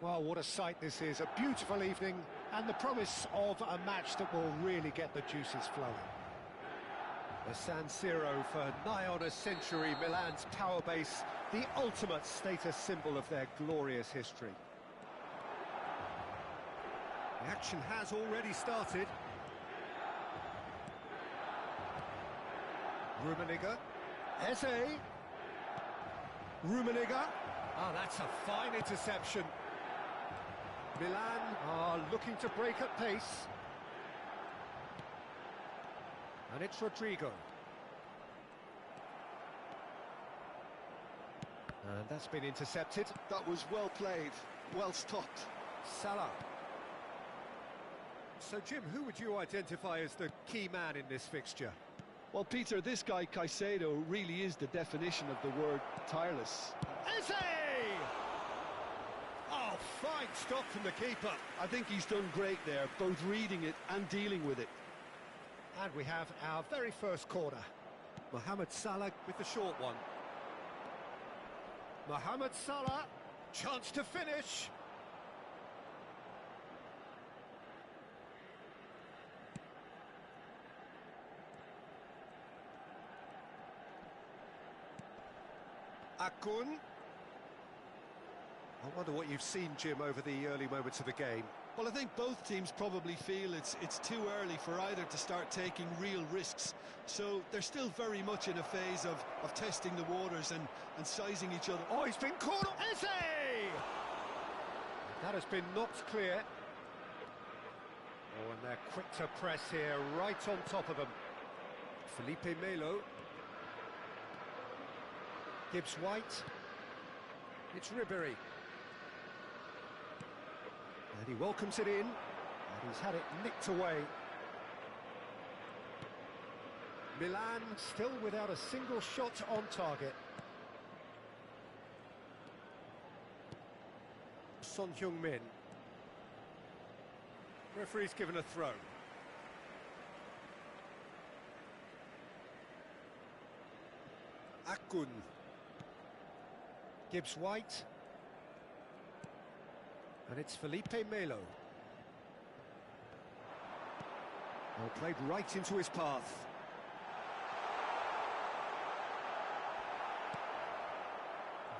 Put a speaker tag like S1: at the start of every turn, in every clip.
S1: Well, what a sight this is. A beautiful evening and the promise of a match that will really get the juices flowing. The San Siro for nigh on a century, Milan's power base, the ultimate status symbol of their glorious history. The action has already started. Rummenigge. Eze. Rummenigge. Ah, that's a fine interception. Milan are looking to break at pace. And it's Rodrigo. And that's been intercepted.
S2: That was well played, well stopped.
S1: Salah. So, Jim, who would you identify as the key man in this fixture?
S2: Well, Peter, this guy, Caicedo, really is the definition of the word tireless.
S1: Eze! Oh, fine stop from the keeper.
S2: I think he's done great there, both reading it and dealing with it.
S1: And we have our very first corner. Mohamed Salah with the short one. Mohamed Salah, chance to finish. Akun. I wonder what you've seen, Jim, over the early moments of the game.
S2: Well, I think both teams probably feel it's too early for either to start taking real risks. So they're still very much in a phase of testing the waters and sizing each other.
S1: Oh, he's been caught up. Eze! That has been knocked clear. Oh, and they're quick to press here, right on top of them. Felipe Melo. Gibbs-White. It's Ribéry. And he welcomes it in, and he's had it nicked away. Milan still without a single shot on target. Son Heung-min. Referee's given a throw. Akun. Gibbs-White. And it's Felipe Melo. Well, played right into his path.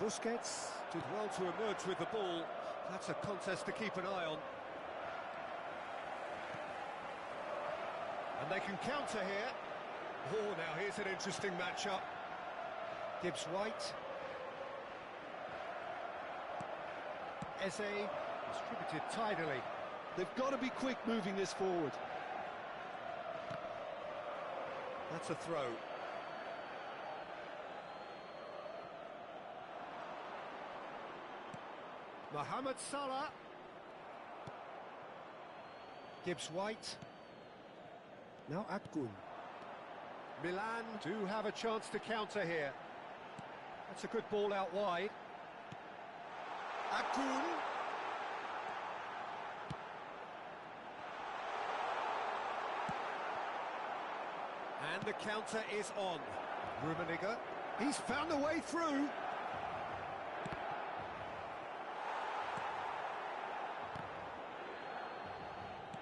S1: Busquets did well to emerge with the ball. That's a contest to keep an eye on. And they can counter here. Oh, now here's an interesting matchup. Gibbs-White. Eze, distributed tidily.
S2: They've got to be quick moving this forward.
S1: That's a throw. Mohamed Salah. Gibbs-White. Now Akun. Milan do have a chance to counter here. That's a good ball out wide. Akun. And the counter is on. Rummenigge. He's found a way through.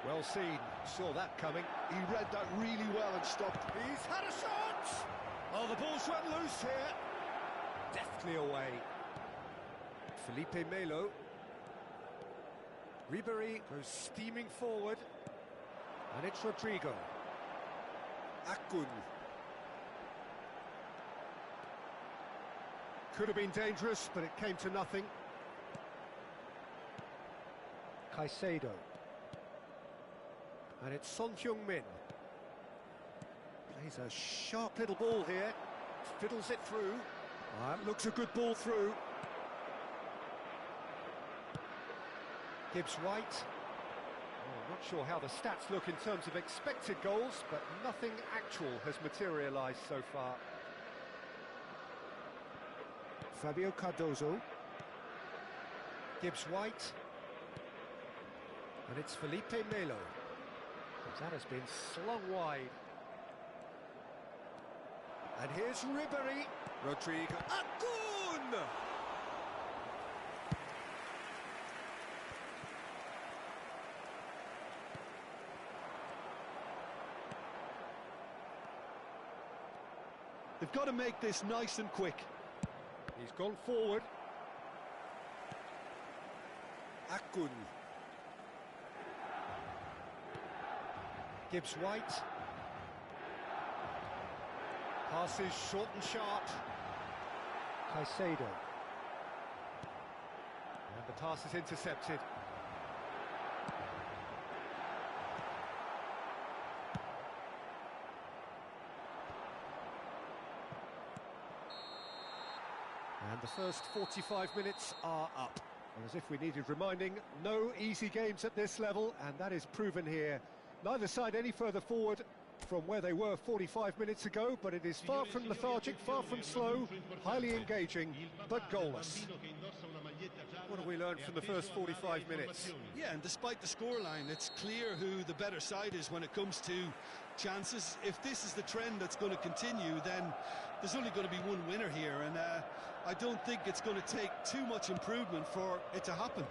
S1: Well seen. Saw that coming.
S2: He read that really well and stopped.
S1: He's had a shot! Oh, the ball's run loose here. Deftly away. Felipe Melo. Ribéry goes steaming forward. And it's Rodrigo. Akun. Could have been dangerous, but it came to nothing. Caicedo. And it's Son Heung-min. Plays a sharp little ball here. Fiddles it through. That looks a good ball through. Gibbs-White. Oh, I'm not sure how the stats look in terms of expected goals, but nothing actual has materialised so far. Fabio Cardozo. Gibbs-White. And it's Felipe Melo. That has been slung wide. And here's Ribéry. Rodrigo. Akun!
S2: They've got to make this nice and quick.
S1: He's gone forward. Akun. Gibbs White. Passes short and sharp. Caicedo. And the pass is intercepted. And the first 45 minutes are up. And as if we needed reminding, no easy games at this level, and that is proven here. Neither side any further forward from where they were 45 minutes ago, but it is far from lethargic, far from slow, highly engaging, but goalless. What have we learned from the first 45 minutes?
S2: Yeah, and despite the scoreline, it's clear who the better side is when it comes to chances. If this is the trend that's going to continue, then there's only going to be one winner here, and I don't think it's going to take too much improvement for it to happen.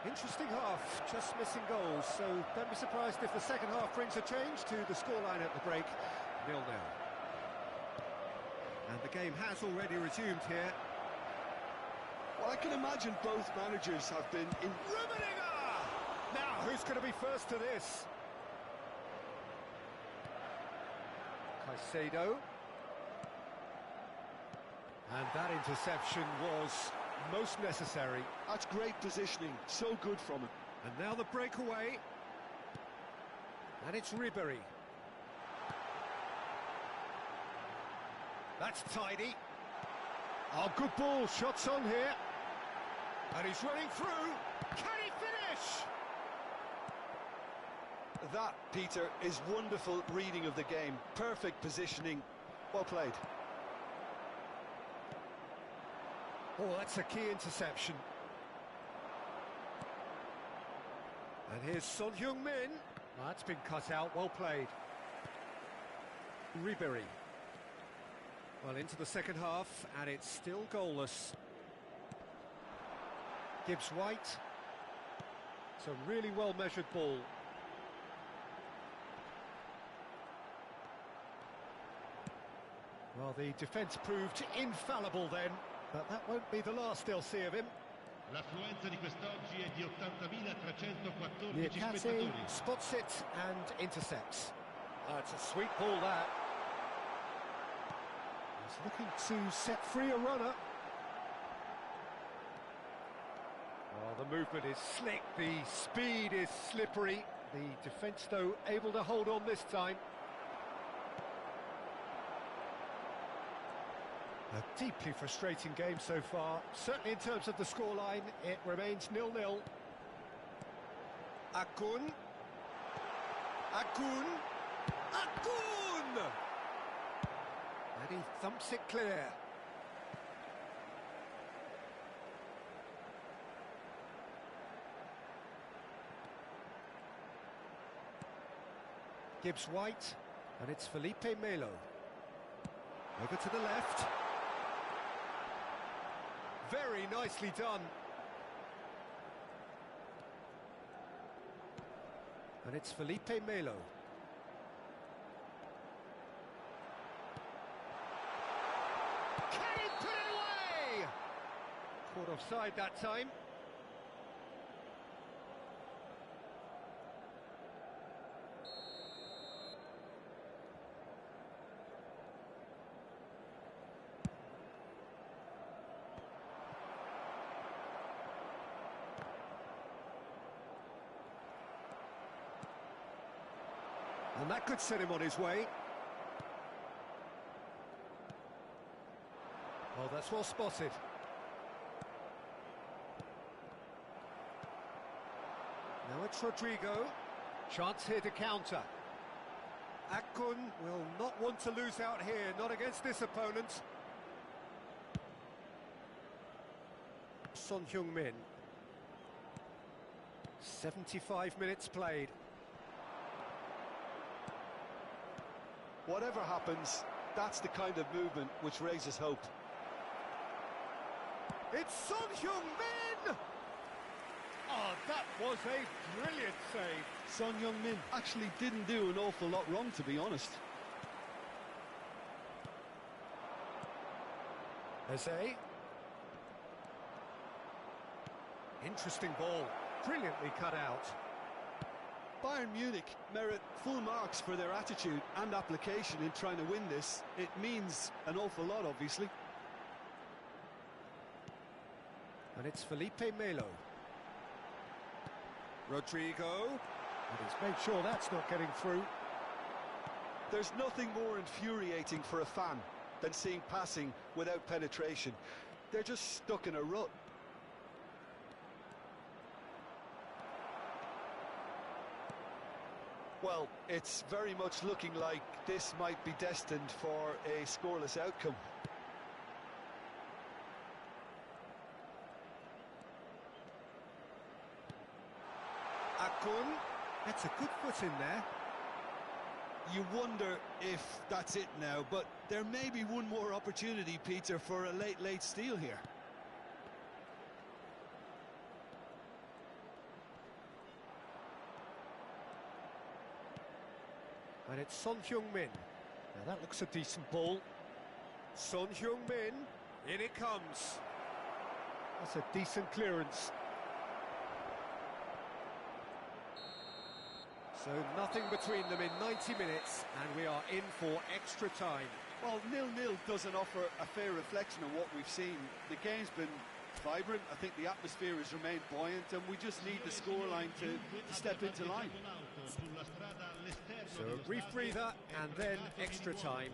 S1: Interesting half, just missing goals, so don't be surprised if the second half brings a change to the scoreline at the break, 0-0. And the game has already resumed here.
S2: Well, I can imagine both managers have been in...
S1: Rummenigge! Now, who's going to be first to this? Caicedo. And that interception was most necessary.
S2: That's great positioning, so good from him.
S1: And now the breakaway. And it's Ribery. That's tidy. Oh, good ball, shots on here. And he's running through. Can he finish?
S2: That, Peter, is wonderful reading of the game. Perfect positioning. Well played.
S1: Oh, that's a key interception. And here's Son Heung-min. That's been cut out, well played. Ribery. Well, into the second half, and it's still goalless. Gibbs White. It's a really well-measured ball. Well, the defence proved infallible then. But that won't be the last they'll see of him.
S3: L'affluenza di quest'oggi è di 80.314
S1: Niakate
S3: spettatori.
S1: spots it and intercepts. Oh, it's a sweet ball, that. He's looking to set free a runner. Oh, the movement is slick, the speed is slippery. The defence, though, able to hold on this time. A deeply frustrating game so far. Certainly in terms of the scoreline, it remains 0-0. Akun. Akun. Akun! And he thumps it clear. Gibbs White, and it's Felipe Melo. Over to the left. Very nicely done. And it's Felipe Melo. Can he put it away? Caught offside that time. And that could set him on his way. Oh, that's well spotted. Now it's Rodrigo. Chance here to counter. Akun will not want to lose out here, not against this opponent. Son Heung-min. 75 minutes played.
S2: Whatever happens, that's the kind of movement which raises hope.
S1: It's Son Heung-min! Oh, that was a brilliant save.
S2: Son Heung-min actually didn't do an awful lot wrong, to be honest.
S1: Jose. Interesting ball, brilliantly cut out.
S2: Bayern Munich merit full marks for their attitude and application in trying to win this. It means an awful lot, obviously.
S1: And it's Felipe Melo. Rodrigo. And he's made sure that's not getting through.
S2: There's nothing more infuriating for a fan than seeing passing without penetration. They're just stuck in a rut. Well, it's very much looking like this might be destined for a scoreless outcome.
S1: Akun. That's a good foot in there.
S2: You wonder if that's it now, but there may be one more opportunity, Peter, for a late steal here.
S1: And it's Son Heung-min. Now that looks a decent ball. Son Heung-min, in it comes. That's a decent clearance. So nothing between them in 90 minutes, and we are in for extra time.
S2: Well, 0-0 doesn't offer a fair reflection of what we've seen. The game's been vibrant. I think the atmosphere has remained buoyant, and we just need the scoreline to step into line.
S1: So a brief breather, and then extra time.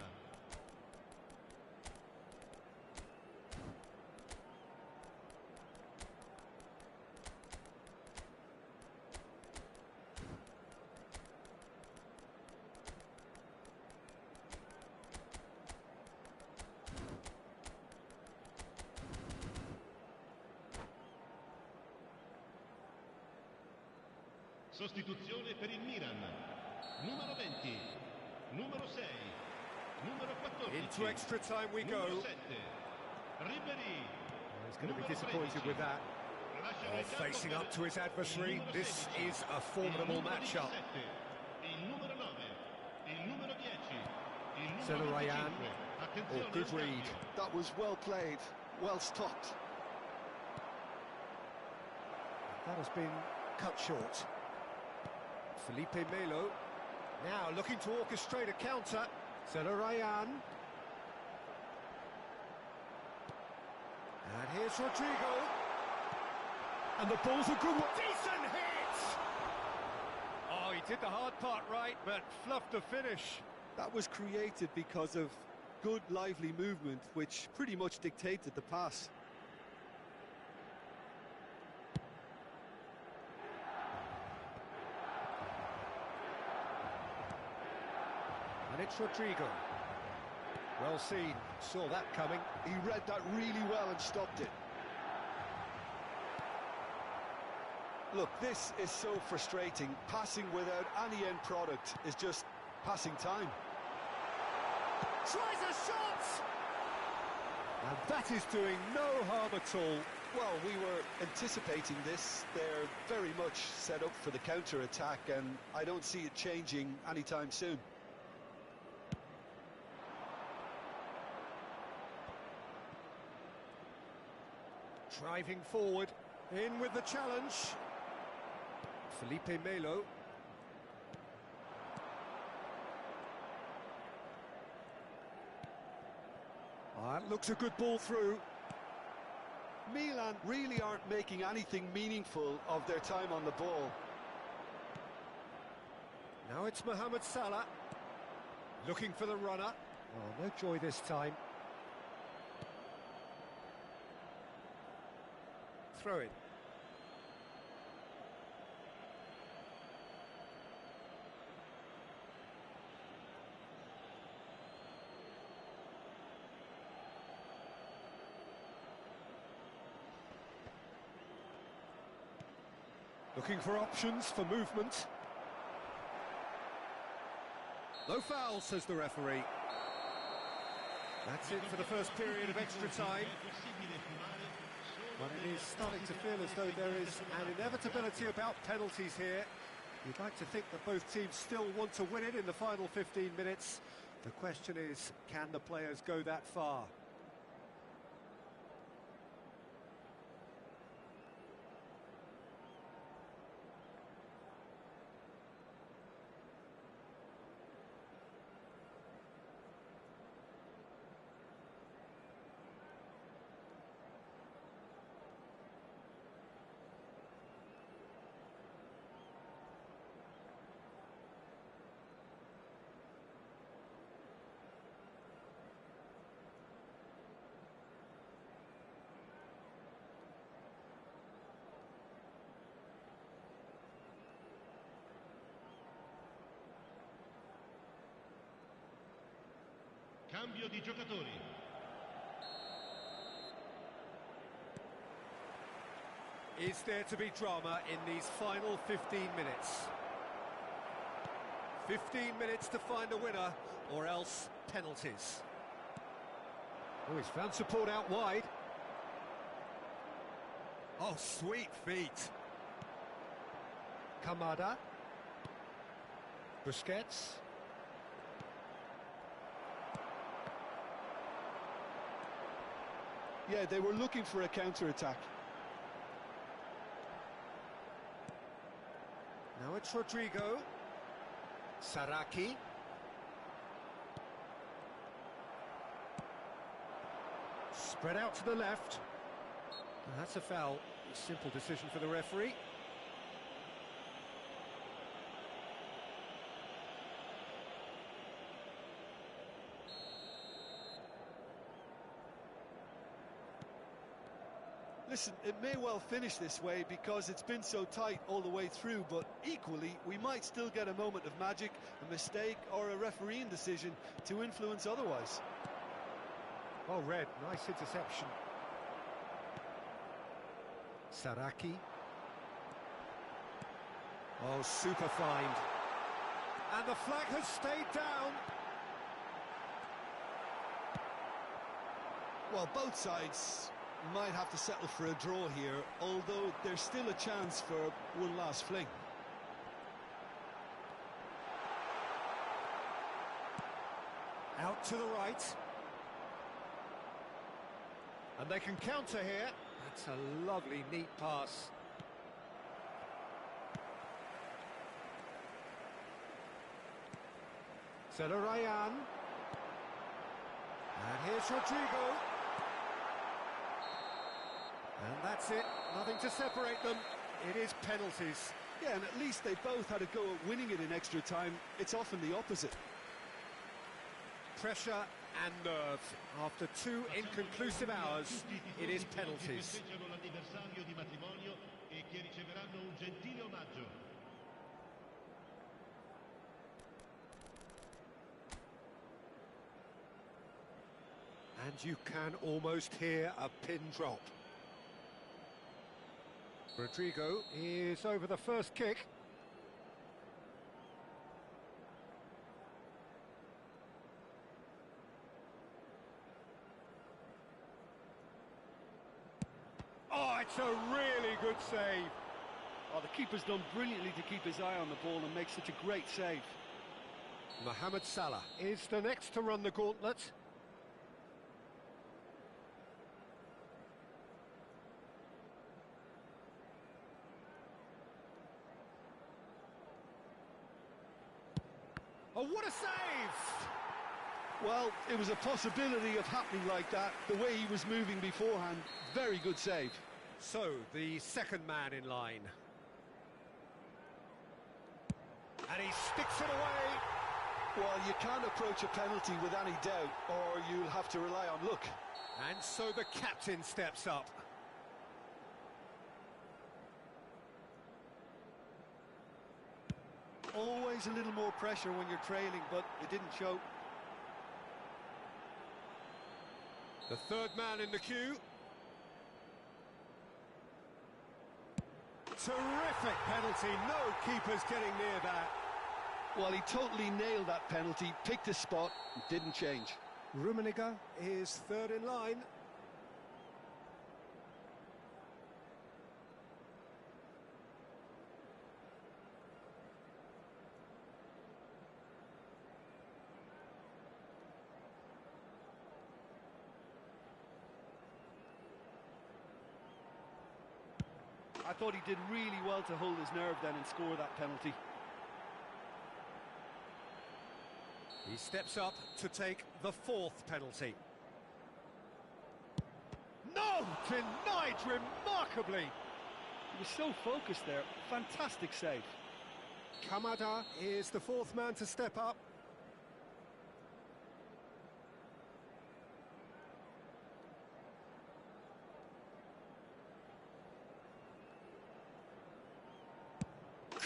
S3: Sostituzione per il Milan. Numero 20, numero 6, numero 14.
S1: Into extra time we go.
S3: Numero 7, Ribery.
S1: He's going to be disappointed with that. Facing up to his adversary, this is a formidable matchup.
S3: Il numero 9, il numero 10, il
S1: Zeno
S3: numero
S1: Ryan.
S3: 25.
S1: Oh, good read.
S2: That was well played, well stopped.
S1: That has been cut short. Felipe Melo. Now looking to orchestrate a counter. Zeno Ryan. And here's Rodrigo. And the ball's a good one. Decent hit! Oh, he did the hard part right, but fluffed the finish.
S2: That was created because of good, lively movement, which pretty much dictated the pass.
S1: And it's Rodrigo. Well seen, saw that coming.
S2: He read that really well and stopped it. Look, this is so frustrating. Passing without any end product is just passing time.
S1: Tries a shot! And that is doing no harm at all.
S2: Well, we were anticipating this. They're very much set up for the counter-attack, and I don't see it changing anytime soon.
S1: Driving forward, in with the challenge. Felipe Melo. That looks a good ball through.
S2: Milan really aren't making anything meaningful of their time on the ball.
S1: Now it's Mohamed Salah. Looking for the runner. Oh, no joy this time. Throw it. Looking for options for movement. No foul, says the referee. That's it for the first period of extra time. Well, it is starting to feel as though there is an inevitability about penalties here. You'd like to think that both teams still want to win it in the final 15 minutes. The question is, can the players go that far?
S3: Cambio di giocatori.
S1: Is there to be drama in these final 15 minutes? 15 minutes to find a winner, or else penalties. Oh, he's found support out wide. Oh, sweet feet. Kamada. Busquets.
S2: Yeah, they were looking for a counter-attack.
S1: Now it's Rodrigo. Saraki. Spread out to the left. And that's a foul. Simple decision for the referee.
S2: Listen, it may well finish this way because it's been so tight all the way through, but equally, we might still get a moment of magic, a mistake, or a refereeing decision to influence otherwise.
S1: Well read, nice interception. Saraki. Oh, super find. And the flag has stayed down.
S2: Well, both sides might have to settle for a draw here, although there's still a chance for one last fling.
S1: Out to the right. And they can counter here. That's a lovely, neat pass. Ryan. And here's Rodrigo. And that's it. Nothing to separate them. It is penalties.
S2: Yeah, and at least they both had a go at winning it in extra time. It's often the opposite.
S1: Pressure and nerve. After 2 inconclusive hours, it is penalties. And you can almost hear a pin drop. Rodrigo is over the first kick. Oh, it's a really good save.
S2: Oh, the keeper's done brilliantly to keep his eye on the ball and make such a great save.
S1: Mohamed Salah is the next to run the gauntlet. Oh, what a save!
S2: Well, it was a possibility of happening like that, the way he was moving beforehand. Very good save.
S1: So, the second man in line. And he sticks it away.
S2: Well, you can't approach a penalty with any doubt, or you'll have to rely on luck.
S1: And so the captain steps up.
S2: Always a little more pressure when you're trailing, but it didn't show.
S1: The third man in the queue. Terrific penalty, no keeper's getting near that.
S2: Well, he totally nailed that penalty, picked a spot, didn't change.
S1: Rummenigge is third in line.
S2: I thought he did really well to hold his nerve then and score that penalty.
S1: He steps up to take the fourth penalty. No! Denied remarkably!
S2: He was so focused there. Fantastic save.
S1: Kamada is the fourth man to step up.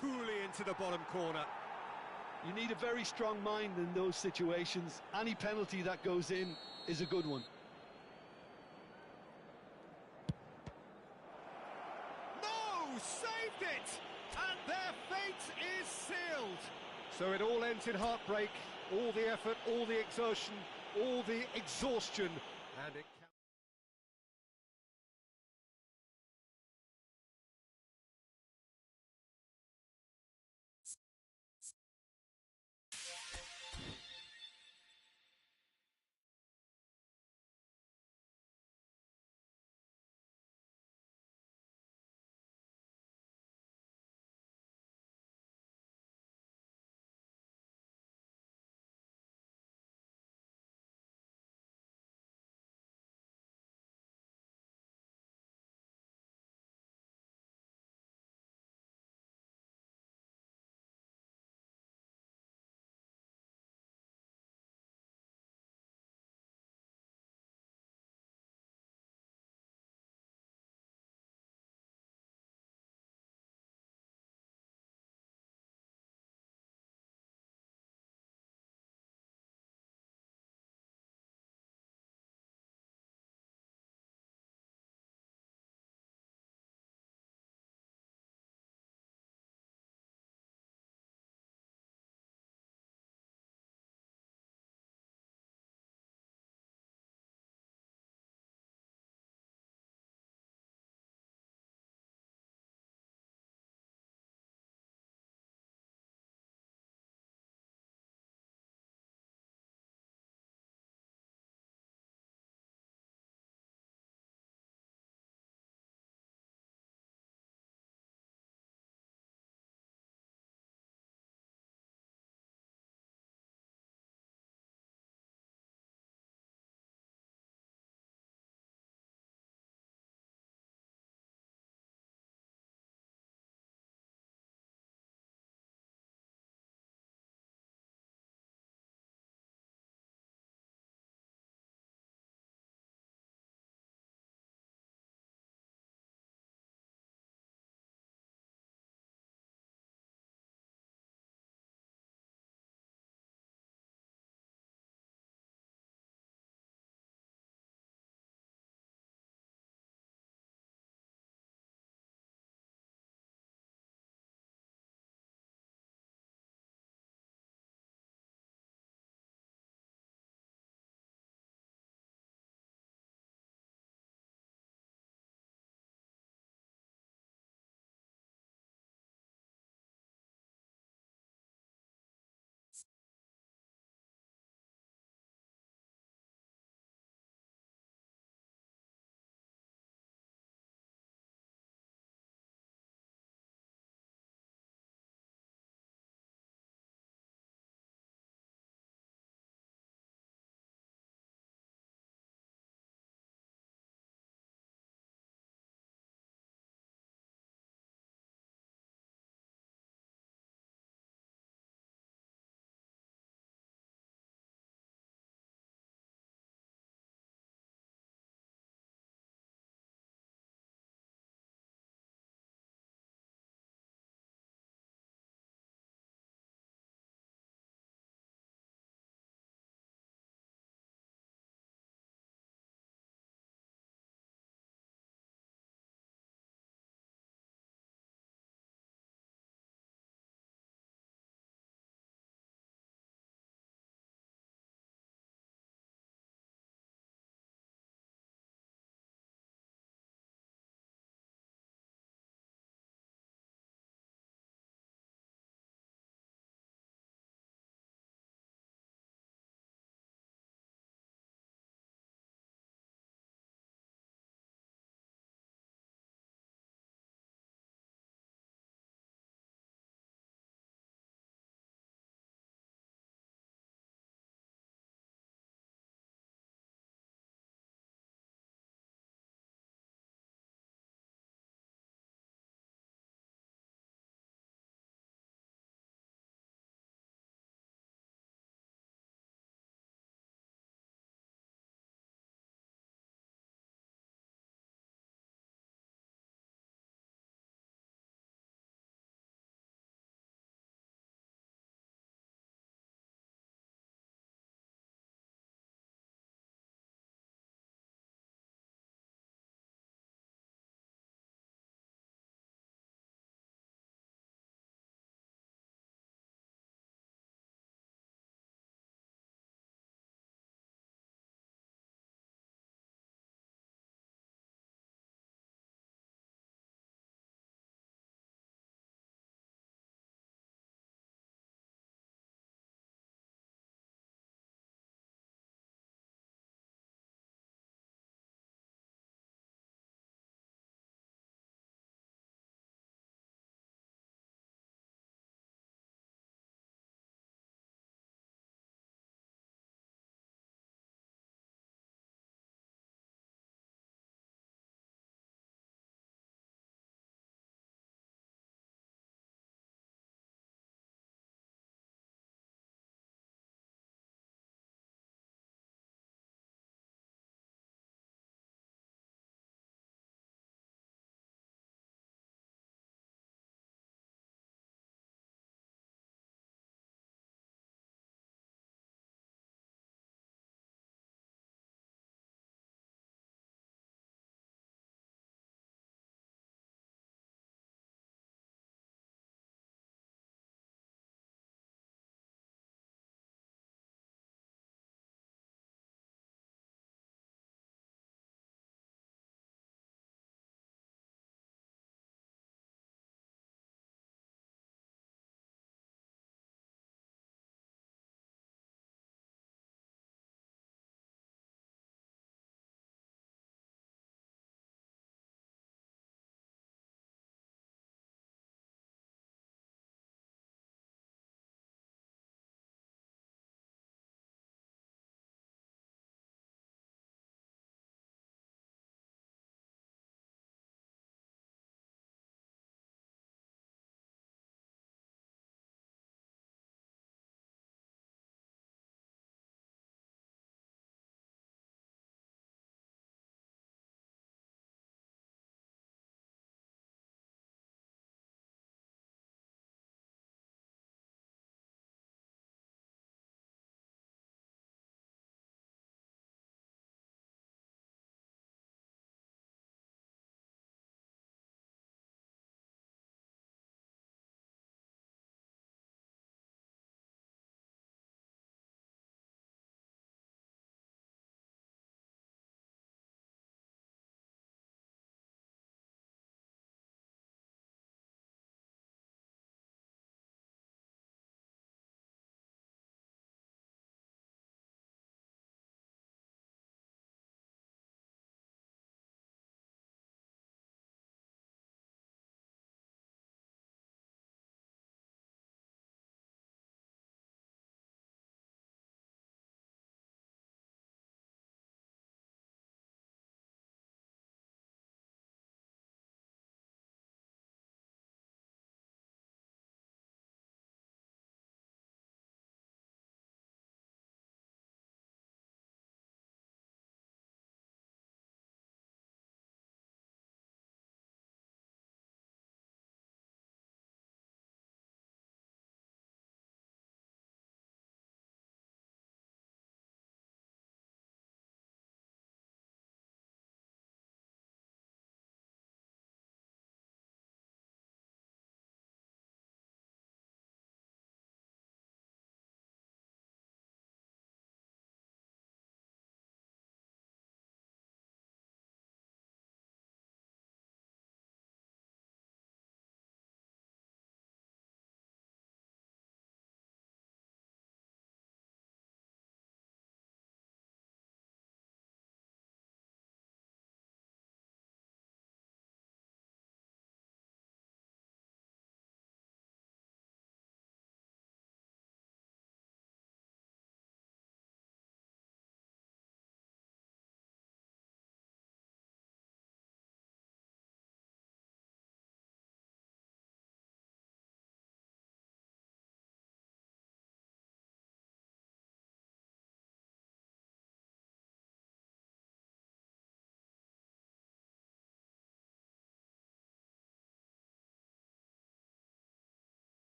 S1: Coolly into the bottom corner.
S2: You need a very strong mind in those situations. Any penalty that goes in is a good one.
S1: No! Saved it! And their fate is sealed! So it all ends in heartbreak, all the effort, all the exertion, all the exhaustion, and it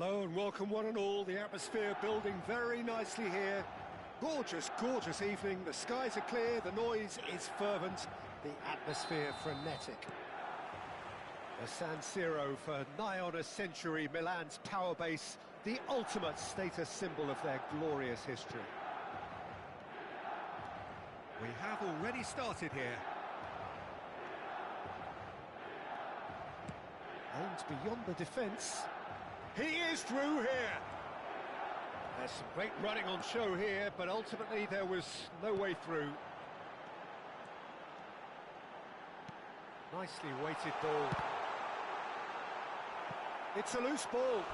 S1: Hello and welcome one and all. The atmosphere building very nicely here. Gorgeous, gorgeous evening. The skies are clear, the noise is fervent, the atmosphere frenetic. The San Siro for nigh on a century, Milan's power base, the ultimate status symbol of their glorious history. We have already started here. Aimed beyond the defence. He is through here. There's some great running on show here, but ultimately there was no way through. Nicely weighted ball. It's a loose ball.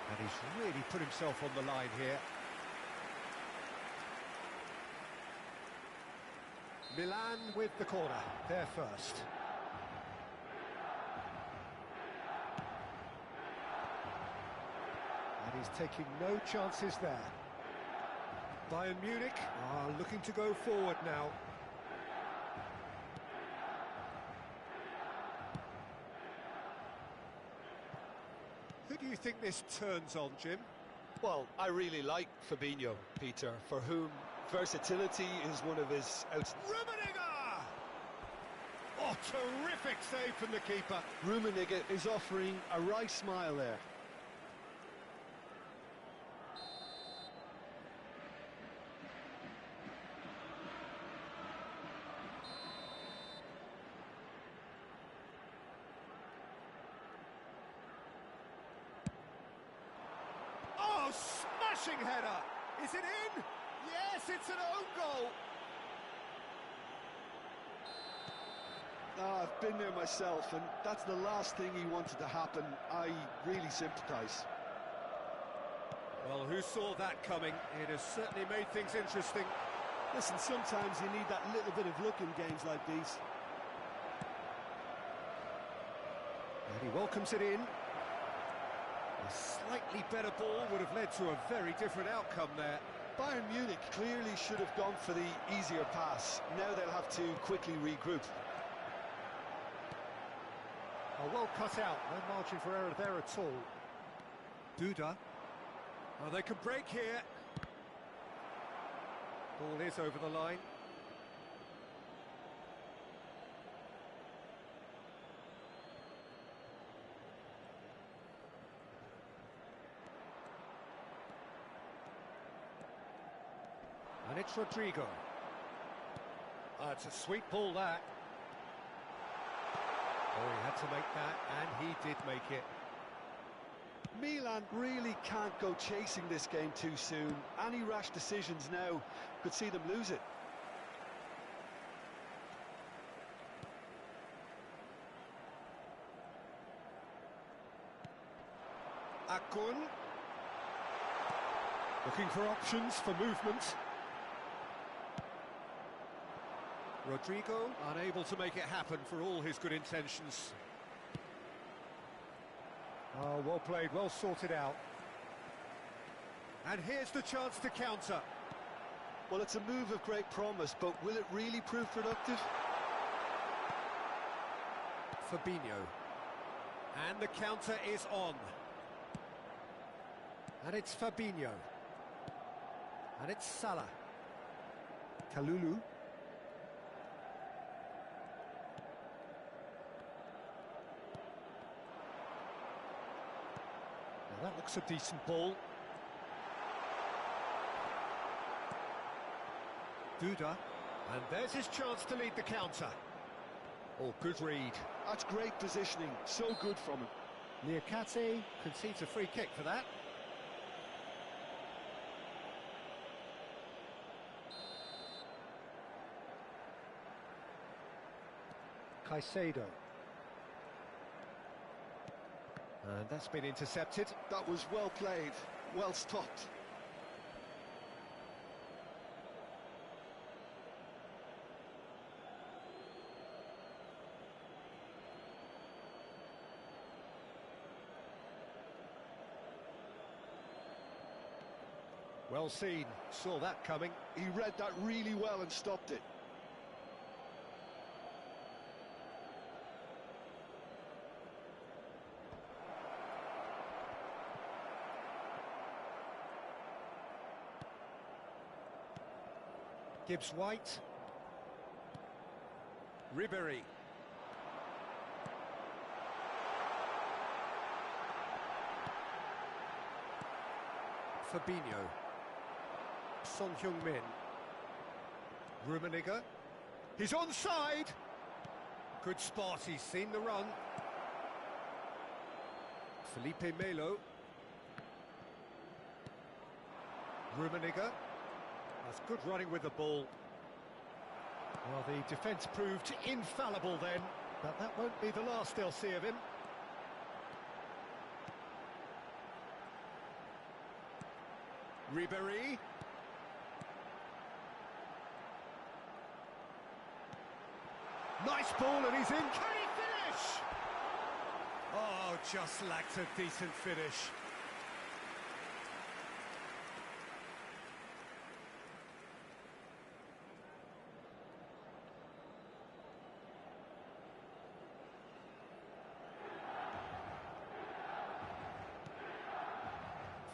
S1: And he's really put himself on the line here. Milan with the corner, they're first. And he's taking no chances there. Bayern Munich are looking to go forward now. Who do you think this turns on, Jim?
S4: Well, I really like Fabinho, Peter, for whom versatility is one of his
S1: Rummenigge! Oh, terrific save from the keeper.
S2: Rummenigge is offering a right smile there.
S1: Oh, smashing header! Is it in? Yes, it's an own goal!
S2: I've been there myself, and that's the last thing he wanted to happen. I really sympathise.
S1: Well, who saw that coming? It has certainly made things interesting.
S2: Listen, sometimes you need that little bit of luck in games like these.
S1: And he welcomes it in. A slightly better ball would have led to a very different outcome there.
S2: Bayern Munich clearly should have gone for the easier pass. Now they'll have to quickly regroup.
S1: Oh, well cut out, no margin for error there at all. Duda. Oh, they can break here. Ball is over the line. And it's Rodrigo. Oh, it's a sweet ball, that. Oh, he had to make that, and he did make it.
S2: Milan really can't go chasing this game too soon. Any rash decisions now could see them lose it.
S1: Akun. Looking for options for movement. Rodrigo unable to make it happen for all his good intentions. Oh, well played, well sorted out. And here's the chance to counter.
S2: Well, it's a move of great promise, but will it really prove productive?
S1: Fabinho. And the counter is on. And it's Fabinho. And it's Salah. Kalulu. Now that looks a decent ball. Duda. And there's his chance to lead the counter. Oh, good read.
S2: That's great positioning, so good from him.
S1: Liakate concedes a free kick for that. Caicedo. And that's been intercepted.
S2: That was well played, well stopped.
S1: Well seen, saw that coming.
S2: He read that really well and stopped it.
S1: Gibbs White. Ribery. Fabinho. Son Heung-min. Rummenigge. He's onside! Good spot, he's seen the run. Felipe Melo. Rummenigge. That's good running with the ball. Well, the defence proved infallible then, but that won't be the last they'll see of him. Ribery. Nice ball and he's in. Can he finish? Oh, just lacked a decent finish.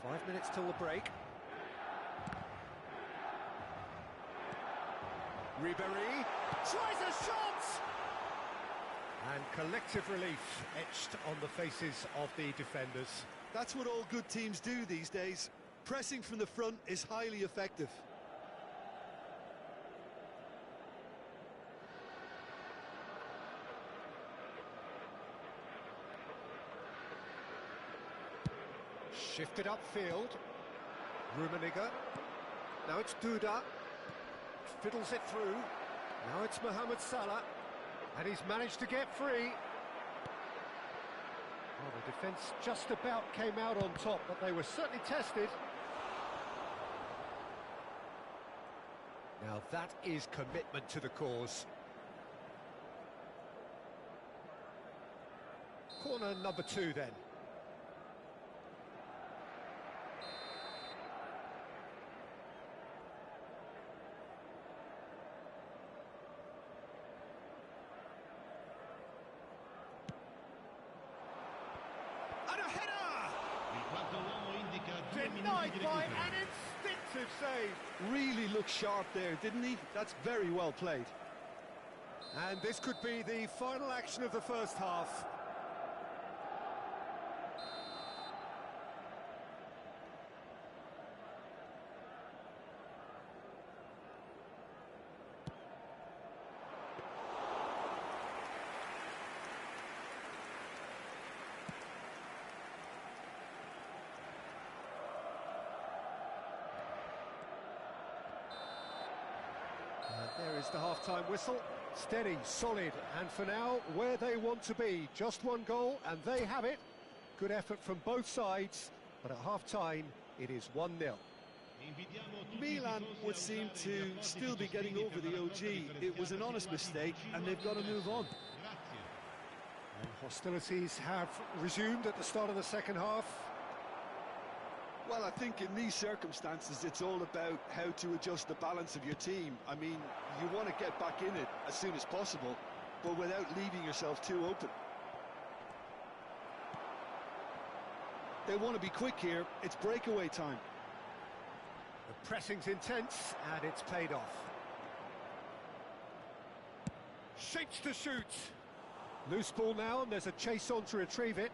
S1: Five minutes till the break. Ribery tries a shot! And collective relief etched on the faces of the defenders.
S2: That's what all good teams do these days. Pressing from the front is highly effective.
S1: Shifted upfield. Rummenigge. Now it's Duda. Fiddles it through. Now it's Mohamed Salah. And he's managed to get free. Well, the defence just about came out on top, but they were certainly tested. Now that is commitment to the cause. Corner number 2 then. Denied by an instinctive save.
S2: Really looked sharp there, didn't he? That's very well played.
S1: And this could be the final action of the first half. There is the half-time whistle. Steady, solid, and for now, where they want to be. Just one goal, and they have it. Good effort from both sides, but at half-time, it is 1-0.
S2: Milan would seem to still be getting over the OG. It was an honest mistake, and they've got to move on.
S1: And hostilities have resumed at the start of the second half.
S2: Well, I think in these circumstances, it's all about how to adjust the balance of your team. I mean, you want to get back in it as soon as possible, but without leaving yourself too open. They want to be quick here. It's breakaway time.
S1: The pressing's intense, and it's paid off. Shapes to shoot. Loose ball now, and there's a chase on to retrieve it.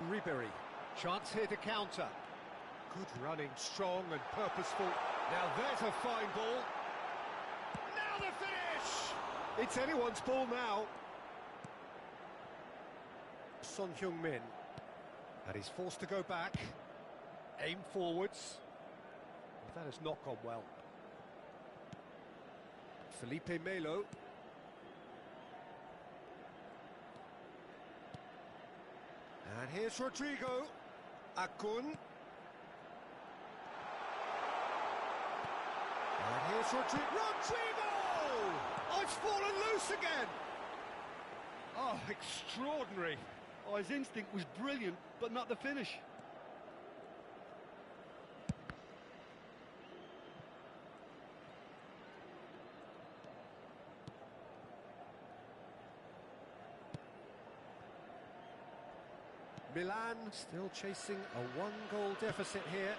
S1: Ribery, chance here to counter. Good running, strong and purposeful. Now there's a fine ball. Now the finish! It's anyone's ball now. Son Heung-min. And he's forced to go back. Aim forwards. That has not gone well. Felipe Melo. And here's Rodrigo. Akun. And here's Rodrigo! Oh, it's fallen loose again! Oh, extraordinary.
S2: Oh, his instinct was brilliant, but not the finish.
S1: Milan still chasing a one-goal deficit here.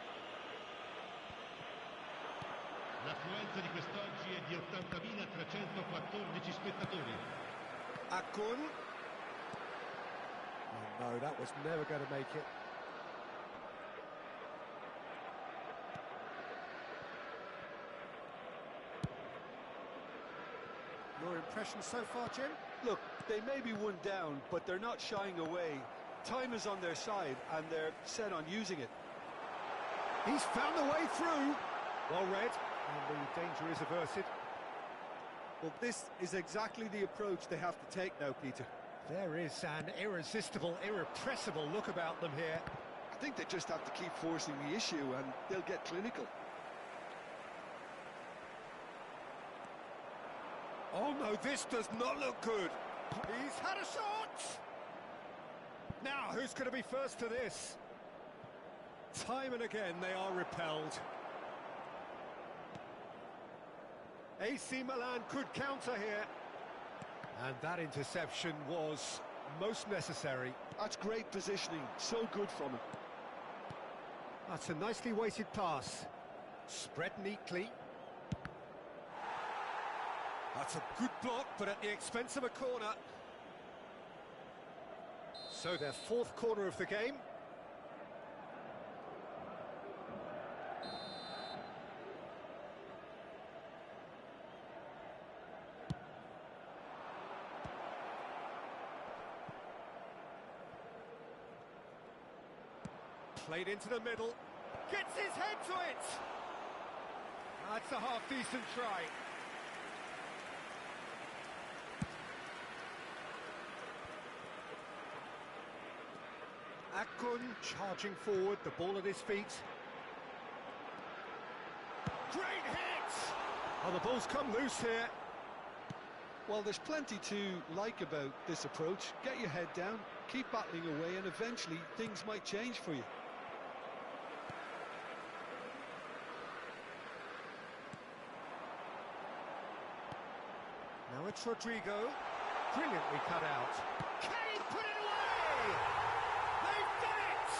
S3: L'affluenza di quest'oggi è di 80.314 spettatori.
S1: Akun. Oh no, that was never going to make it. Your impression so far, Jim?
S4: Look, they may be one down, but they're not shying away. Time is on their side, and they're set on using it.
S1: He's found the way through. Well read, and the danger is averted.
S5: Well, this is exactly the approach they have to take now, Peter.
S1: There is an irresistible, irrepressible look about them here.
S2: I think they just have to keep forcing the issue and they'll get clinical.
S1: Oh no, this does not look good. He's had a shot! Now, who's going to be first to this? Time and again, they are repelled. AC Milan could counter here. And that interception was most necessary.
S2: That's great positioning, so good from him.
S1: That's a nicely weighted pass. Spread neatly. That's a good block, but at the expense of a corner. So their fourth corner of the game. Played into the middle. Gets his head to it! That's a half-decent try. Akun charging forward, the ball at his feet. Great hit! Oh, the ball's come loose here.
S2: Well, there's plenty to like about this approach. Get your head down, keep battling away, and eventually things might change for you.
S1: Now it's Rodrigo. Brilliantly cut out. Can he put it away? They've done it!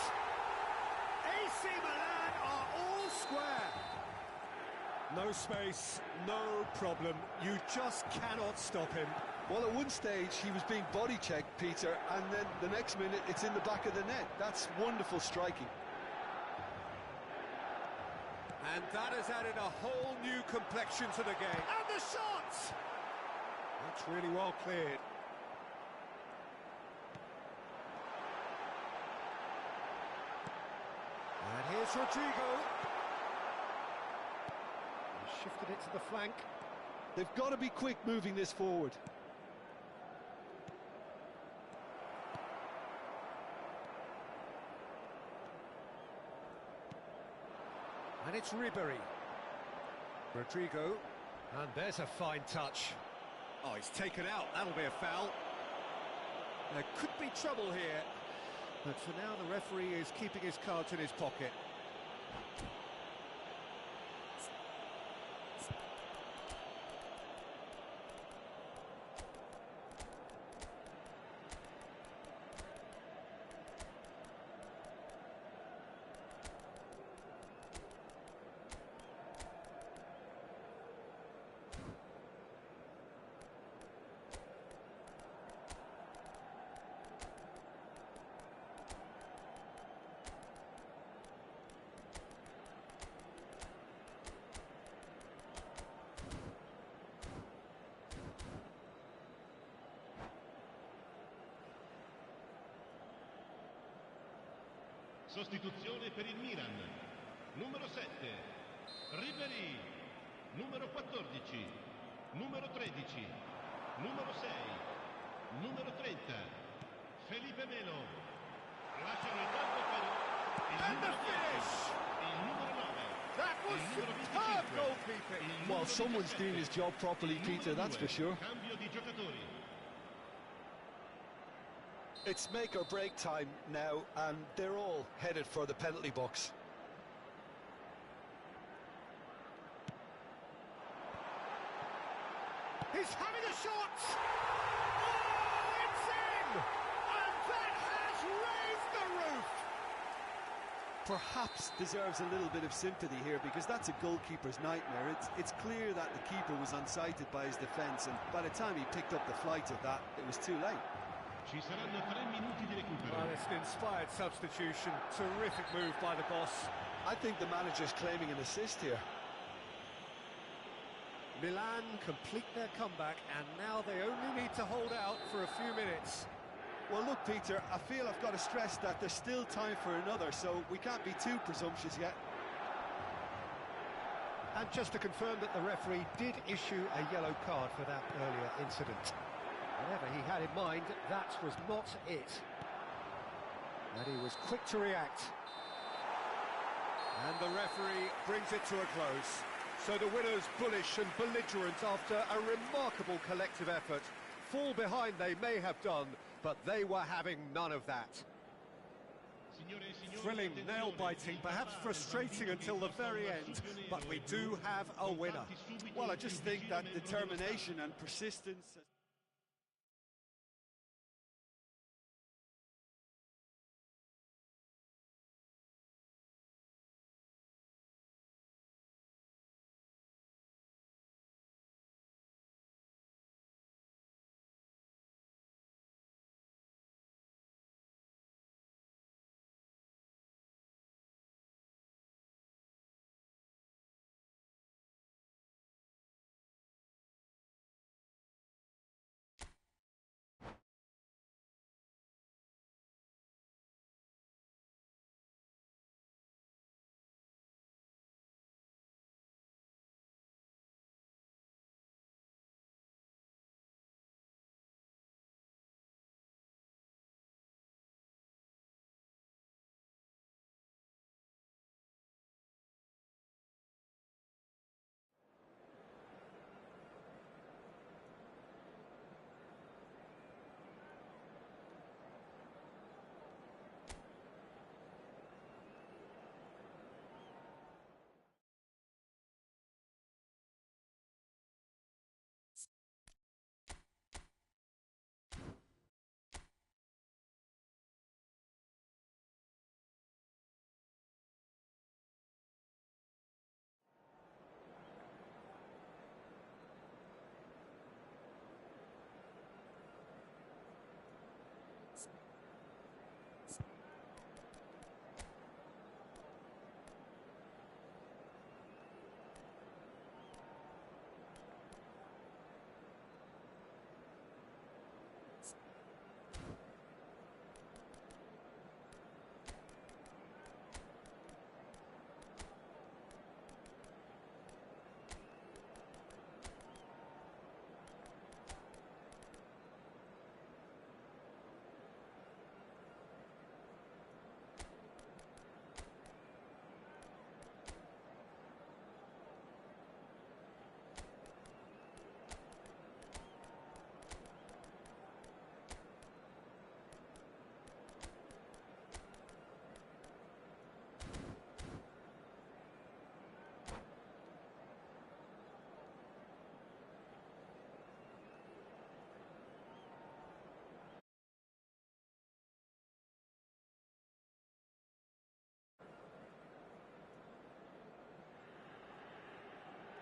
S1: AC Milan are all square. No space, no problem. You just cannot stop him.
S2: Well, at one stage he was being body checked, Peter, and then the next minute it's in the back of the net. That's wonderful striking.
S1: And that has added a whole new complexion to the game. And the shot! That's really well cleared. And here's Rodrigo. He shifted it to the flank.
S2: They've got to be quick moving this forward.
S1: And it's Ribery. Rodrigo. And there's a fine touch. Oh, he's taken out. That'll be a foul. There could be trouble here. But for now, the referee is keeping his cards in his pocket.
S3: Sostituzione per il Milan. Numero 7, Ribery. Numero 14, numero 13, numero 6, numero 30, Felipe Melo. Lasciano il campo per il numero 10, il numero 9.
S1: That was superb goalkeeping.
S2: Well, someone's doing his job properly, Peter, that's for sure.
S3: Cambio di giocatori.
S4: It's make or break time now, and they're all headed for the penalty box.
S1: He's having a shot! Oh, it's in! And that has raised the
S4: perhaps deserves a little bit of sympathy here, because that's a goalkeeper's nightmare. It's clear that the keeper was unsighted by his defence, and by the time he picked up the flight of that, it was too late.
S3: Ci saranno 3 minuti di recupero.
S1: Well, it's an inspired substitution. Terrific move by the boss.
S4: I think the manager's claiming an assist here.
S1: Milan complete their comeback, and now they only need to hold out for a few minutes.
S4: Well, look, Peter, I feel I've got to stress that there's still time for another, so we can't be too presumptuous yet.
S1: And just to confirm that the referee did issue a yellow card for that earlier incident. Whatever he had in mind, that was not it. And he was quick to react. And the referee brings it to a close. So the winners, bullish and belligerent after a remarkable collective effort. Fall behind they may have done, but they were having none of that. Thrilling, nail-biting, perhaps frustrating until the very end, but we do have a winner.
S4: Well, I just think that determination and persistence...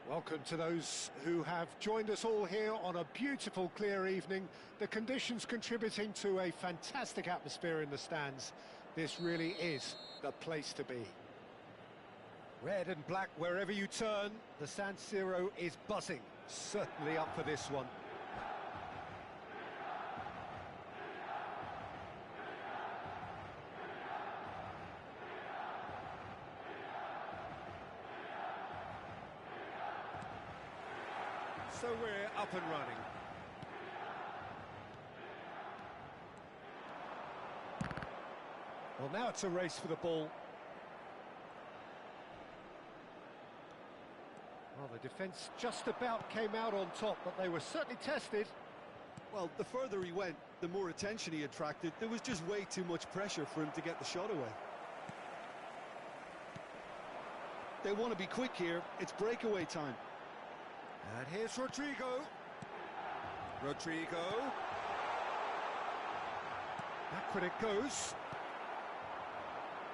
S1: Welcome to those who have joined us all here on a beautiful, clear evening. The conditions contributing to a fantastic atmosphere in the stands. This really is the place to be. Red and black wherever you turn, the San Siro is buzzing. Certainly up for this one. So we're up and running. Well, now it's a race for the ball. Well, the defence just about came out on top, but they were certainly tested.
S4: Well, the further he went, the more attention he attracted. There was just way too much pressure for him to get the shot away. They want to be quick here. It's breakaway time.
S1: And here's Rodrigo. Backward it goes.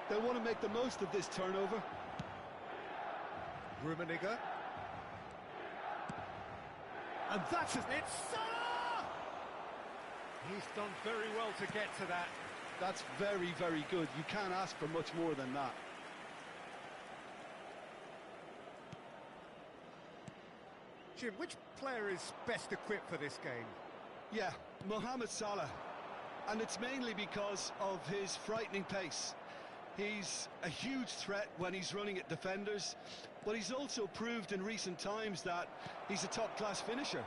S4: They'll want to make the most of this turnover.
S1: Rummenigge. And that's it. It's Salah! He's done very well to get to that.
S4: That's very, very good. You can't ask for much more than that.
S1: Jim, which player is best equipped for this game?
S4: Yeah, Mohamed Salah. And it's mainly because of his frightening pace. He's a huge threat when he's running at defenders, but he's also proved in recent times that he's a top-class finisher.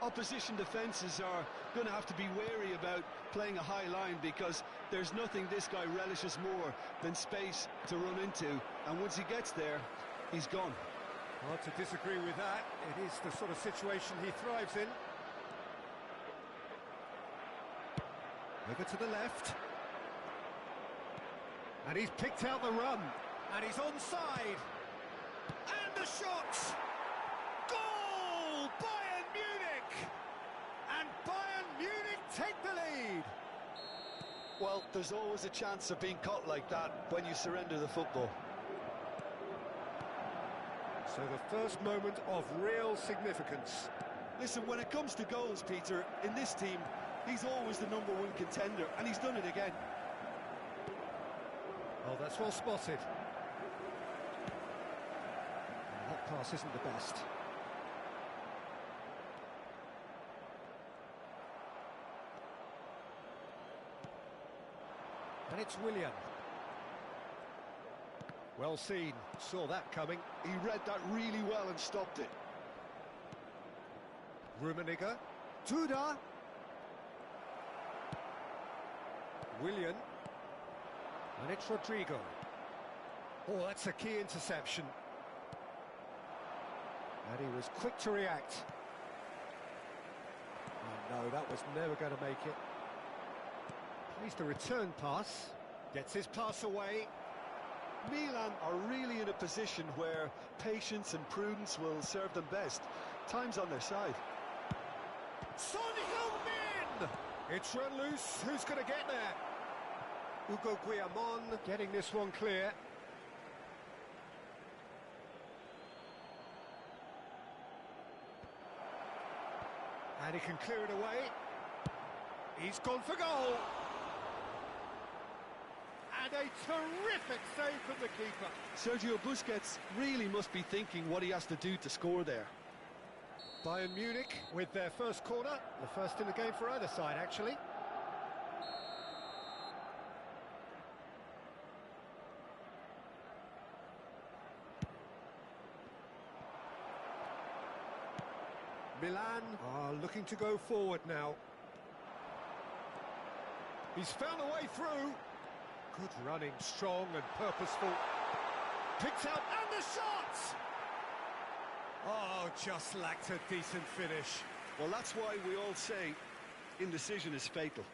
S4: Opposition defences are going to have to be wary about playing a high line because there's nothing this guy relishes more than space to run into, and once he gets there, he's gone.
S1: Hard to disagree with that. It is the sort of situation he thrives in. Over to the left. And he's picked out the run. And he's onside. And the shot! Goal! Bayern Munich! And Bayern Munich take the lead.
S4: Well, there's always a chance of being caught like that when you surrender the football.
S1: So the first moment of real significance.
S4: Listen, when it comes to goals, Peter, in this team, he's always the #1 contender, and he's done it again.
S1: Oh, that's well spotted. That pass isn't the best. And it's Willian. Well seen, saw that coming.
S4: He read that really well and stopped it.
S1: Rummenigge. Tuda. Willian. And it's Rodrigo. Oh, that's a key interception. And he was quick to react. Oh no, that was never going to make it. Plays the return pass. Gets his pass away.
S4: Milan are really in a position where patience and prudence will serve them best. Time's on their side.
S1: Son Heung-min! It's run loose. Who's going to get there? Hugo Guillamon getting this one clear. And he can clear it away. He's gone for goal. And a terrific save from the keeper.
S4: Sergio Busquets really must be thinking what he has to do to score there.
S1: Bayern Munich with their first corner, the first in the game for either side, actually. Milan are looking to go forward now. He's found a way through. Good running, strong and purposeful. Picked out, and the shot! Oh, just lacked a decent finish.
S4: Well, that's why we all say indecision is fatal.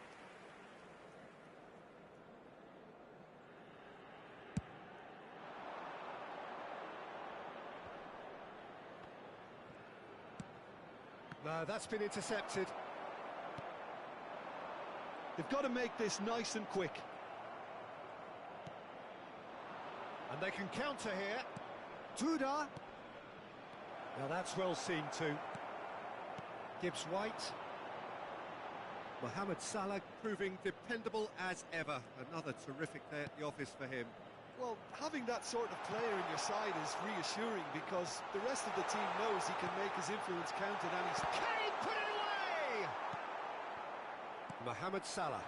S1: No, that's been intercepted.
S4: They've got to make this nice and quick.
S1: And they can counter here. Tuda. Now that's well seen too. Gibbs White. Mohamed Salah proving dependable as ever. Another terrific day at the office for him.
S4: Well, having that sort of player in your side is reassuring because the rest of the team knows he can make his influence count at any stage.
S1: Kane put it away! Mohamed Salah.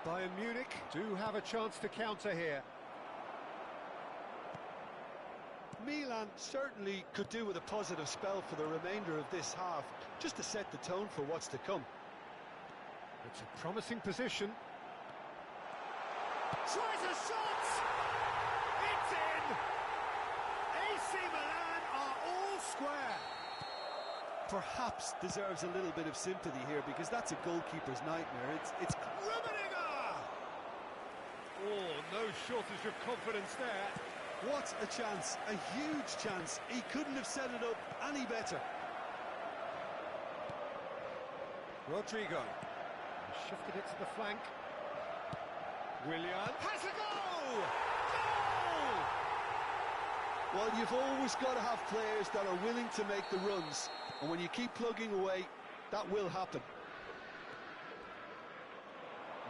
S1: Bayern Munich do have a chance to counter here.
S4: Milan certainly could do with a positive spell for the remainder of this half, just to set the tone for what's to come.
S1: It's a promising position. Tries a shot! It's in! AC Milan are all square.
S4: Perhaps deserves a little bit of sympathy here because that's a goalkeeper's nightmare. It's
S1: Rummenigge! Oh, no shortage of confidence there.
S4: What a chance, a huge chance. He couldn't have set it up any better.
S1: Rodrigo shifted it to the flank. Willian has a goal! Goal!
S4: Well, you've always got to have players that are willing to make the runs, and when you keep plugging away, that will happen.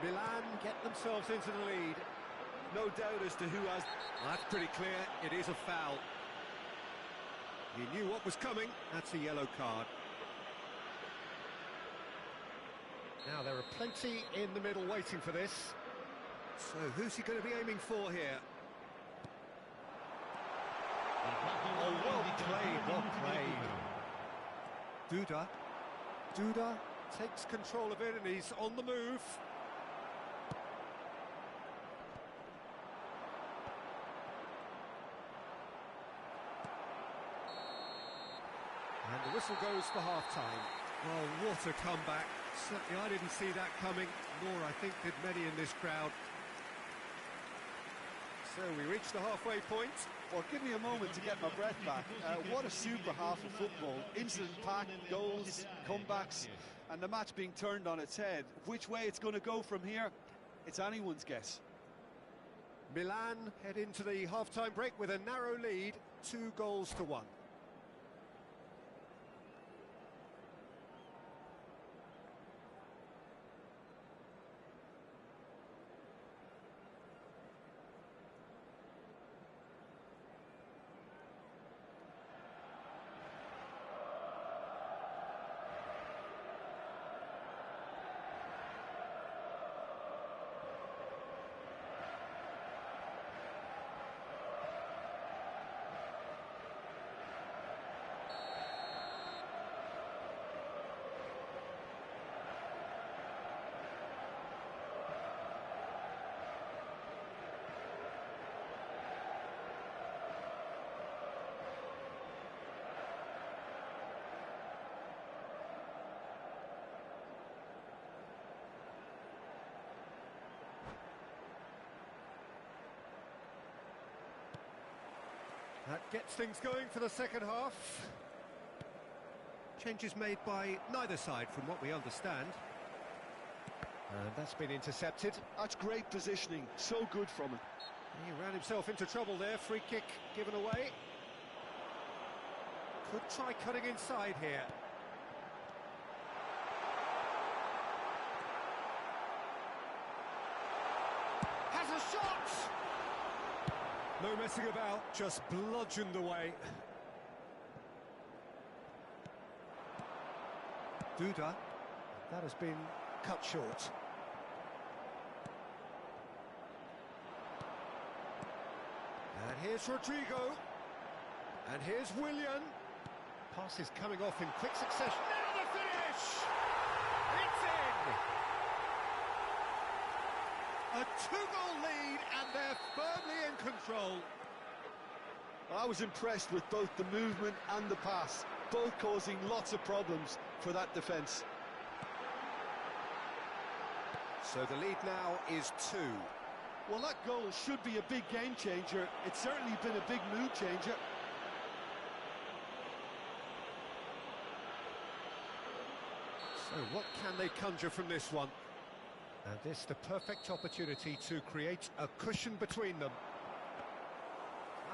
S1: Milan get themselves into the lead.
S5: No doubt as to who has...
S1: That's pretty clear, it is a foul. He knew what was coming, that's a yellow card. Now there are plenty in the middle waiting for this. So who's he going to be aiming for here? Oh, well played, well played. Duda takes control of it and he's on the move. And the whistle goes for half-time. Well, what a comeback. Certainly I didn't see that coming, nor I think did many in this crowd. So we reach the halfway point.
S5: Well, give me a moment to get my breath back. What a super half of football. Incident-packed, goals, comebacks, and the match being turned on its head. Which way it's going to go from here, it's anyone's guess.
S1: Milan head into the half-time break with a narrow lead, 2-1. That gets things going for the second half. Changes made by neither side from what we understand. And that's been intercepted.
S4: That's great positioning, so good from him.
S1: He ran himself into trouble there, free kick given away. Could try cutting inside here. Has a shot! No messing about, just bludgeoned away. Duda, that has been cut short. And here's Rodrigo. And here's Willian. Pass is coming off in quick succession. Now the finish! It's in! A 2-goal lead and they're firmly in control.
S4: I was impressed with both the movement and the pass, both causing lots of problems for that defence.
S1: So the lead now is 2.
S4: Well, that goal should be a big game changer. It's certainly been a big mood changer.
S1: So what can they conjure from this one? And this the perfect opportunity to create a cushion between them.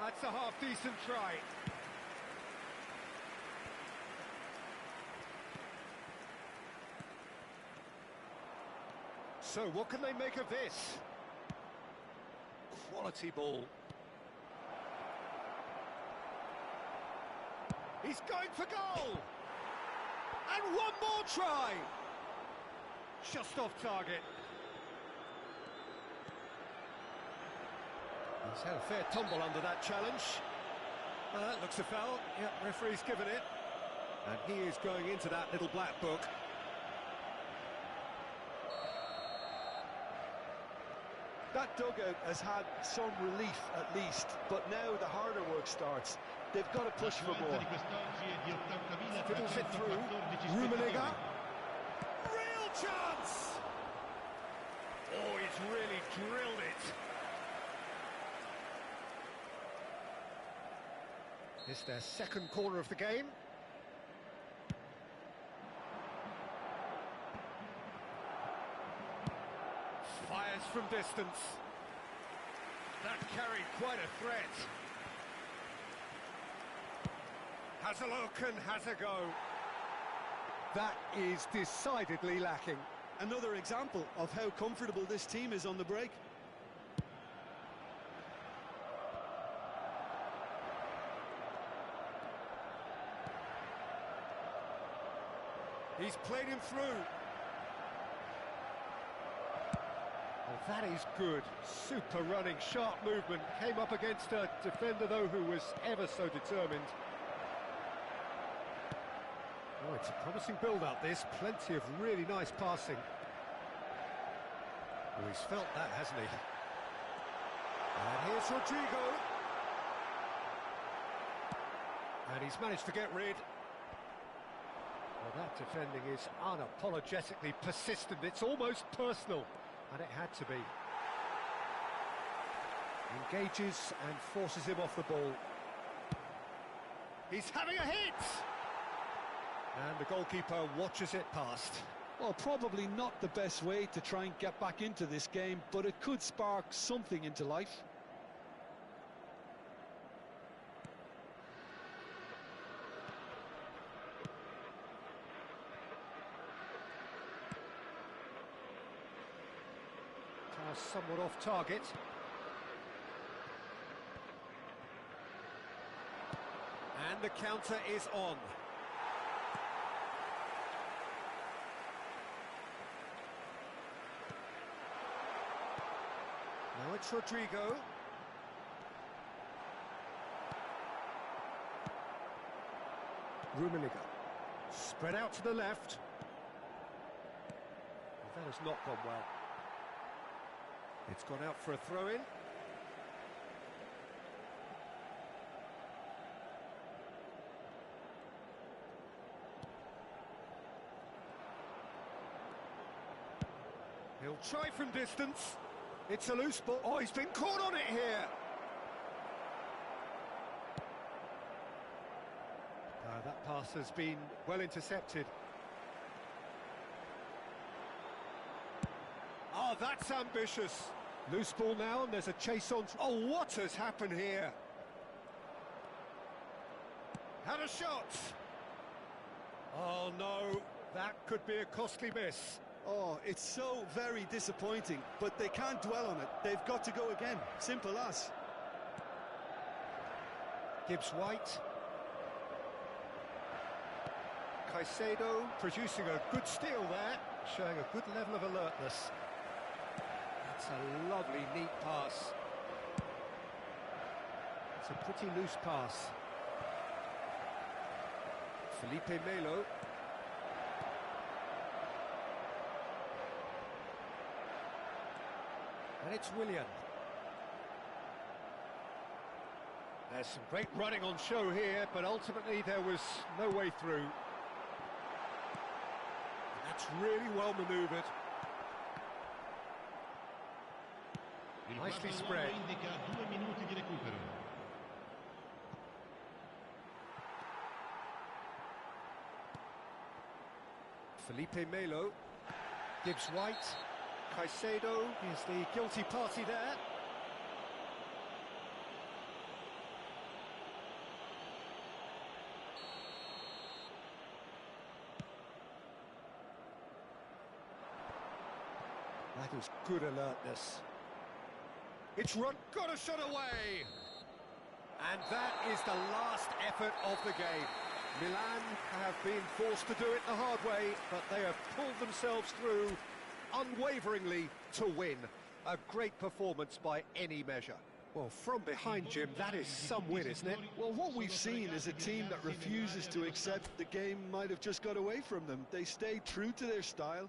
S1: That's a half-decent try. So what can they make of this? Quality ball. He's going for goal! And one more try! Just off target. He's had a fair tumble under that challenge. That looks a foul. Yeah, referee's given it. And he is going into that little black book.
S4: That dugout has had some relief at least, but now the harder work starts. They've got to push for more.
S1: Fiddles it through. Rummenigge. Real chance! Oh, he's really drilled it. It's their second corner of the game. Fires from distance. That carried quite a threat. Has a look and has a go. That is decidedly lacking.
S4: Another example of how comfortable this team is on the break.
S1: He's played him through. Oh, that is good. Super running, sharp movement. Came up against a defender, though, who was ever so determined. Oh, it's a promising build-up, this. Plenty of really nice passing. Oh, he's felt that, hasn't he? And here's Rodrigo. And he's managed to get rid. Well, that defending is unapologetically persistent. It's almost personal, and it had to be. Engages and forces him off the ball. He's having a hit! And the goalkeeper watches it past.
S4: Well, probably not the best way to try and get back into this game, but it could spark something into life.
S1: Somewhat off target. And the counter is on. Now it's Rodrigo. Rummenigge. Spread out to the left. That has not gone well. It's gone out for a throw-in. He'll try from distance. It's a loose ball. Oh, he's been caught on it here. That pass has been well intercepted. Oh, that's ambitious. Loose ball now, and there's a chase on. Oh, what has happened here? Had a shot. Oh, no. That could be a costly miss.
S4: Oh, it's so very disappointing, but they can't dwell on it. They've got to go again. Simple as.
S1: Gibbs-White. Caicedo producing a good steal there, showing a good level of alertness. That's a lovely, neat pass. It's a pretty loose pass. Felipe Melo. And it's Willian. There's some great running on show here, but ultimately there was no way through. And that's really well manoeuvred. Nicely spread. Felipe Melo. Gibbs-White. Caicedo is the guilty party there. That is good alertness. It's run, got a shot away! And that is the last effort of the game. Milan have been forced to do it the hard way, but they have pulled themselves through unwaveringly to win. A great performance by any measure. Well, from behind, Jim, that is some win, isn't it?
S4: Well, what we've seen is a team that refuses to accept the game might have just got away from them. They stayed true to their style.